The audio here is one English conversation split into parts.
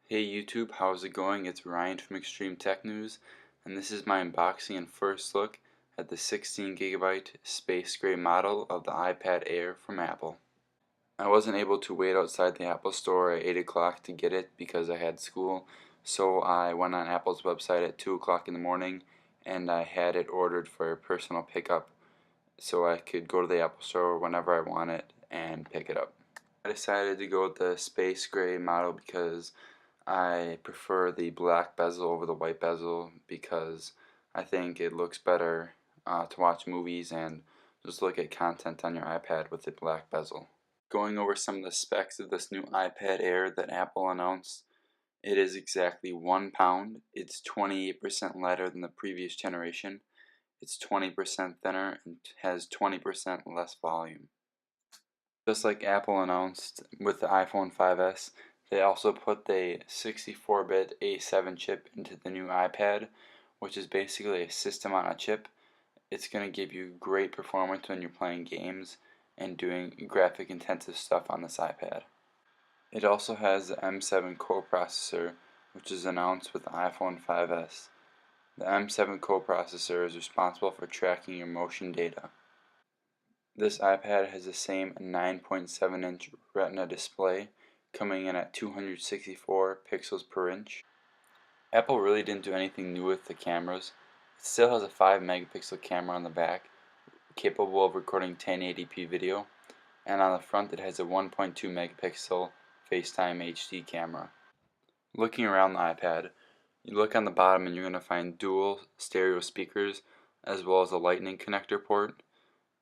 Hey YouTube, how's it going? It's Ryan from Extreme Tech News, and this is my unboxing and first look at the 16GB space gray model of the iPad Air from Apple. I wasn't able to wait outside the Apple store at 8 o'clock to get it because I had school, so I went on Apple's website at 2 o'clock in the morning and I had it ordered for personal pickup so I could go to the Apple store whenever I want it and pick it up. I decided to go with the space gray model because I prefer the black bezel over the white bezel because I think it looks better to watch movies and just look at content on your iPad with the black bezel. Going over some of the specs of this new iPad Air that Apple announced, it is exactly 1 pound, it's 28% lighter than the previous generation, it's 20% thinner, and has 20% less volume. Just like Apple announced with the iPhone 5S, they also put the 64-bit A7 chip into the new iPad, which is basically a system on a chip. It's going to give you great performance when you're playing games and doing graphic intensive stuff on this iPad. It also has the M7 coprocessor, which is announced with the iPhone 5S. The M7 coprocessor is responsible for tracking your motion data. This iPad has the same 9.7-inch Retina display, coming in at 264 pixels per inch. Apple really didn't do anything new with the cameras. It still has a 5 megapixel camera on the back, capable of recording 1080p video, and on the front it has a 1.2 megapixel FaceTime HD camera. Looking around the iPad, you look on the bottom and you're going to find dual stereo speakers as well as a lightning connector port.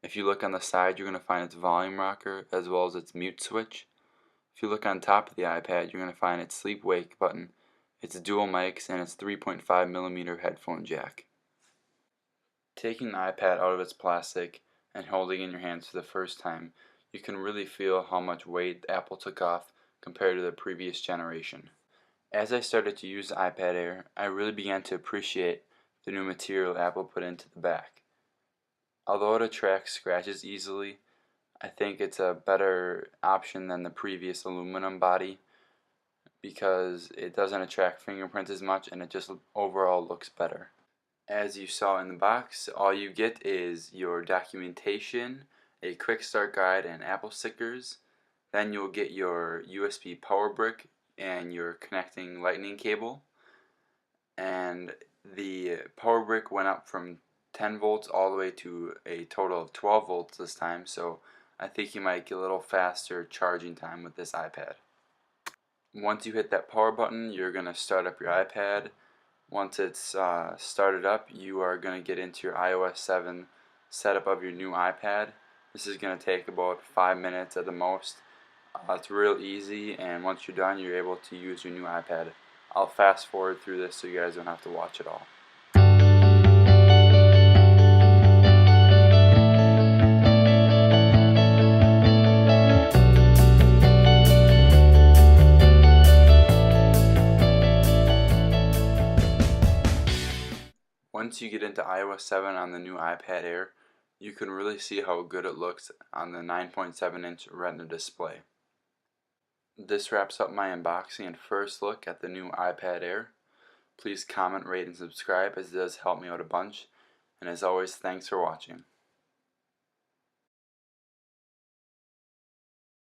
If you look on the side, you're going to find its volume rocker as well as its mute switch. If you look on top of the iPad, you're going to find its sleep-wake button, its dual mics, and its 3.5mm headphone jack. Taking the iPad out of its plastic and holding it in your hands for the first time, you can really feel how much weight Apple took off compared to the previous generation. As I started to use the iPad Air, I really began to appreciate the new material Apple put into the back. Although it attracts scratches easily, I think it's a better option than the previous aluminum body because it doesn't attract fingerprints as much and it just overall looks better. As you saw in the box, all you get is your documentation, a quick start guide, and Apple stickers. Then you'll get your USB power brick and your connecting lightning cable. And the power brick went up from 10 volts all the way to a total of 12 volts this time, so I think you might get a little faster charging time with this iPad. Once you hit that power button, you're going to start up your iPad. Once it's started up, you are going to get into your iOS 7 setup of your new iPad. This is going to take about 5 minutes at the most. It's real easy, and once you're done, you're able to use your new iPad. I'll fast forward through this so you guys don't have to watch it all. Once you get into iOS 7 on the new iPad Air, you can really see how good it looks on the 9.7-inch Retina display. This wraps up my unboxing and first look at the new iPad Air. Please comment, rate, and subscribe as it does help me out a bunch. And as always, thanks for watching.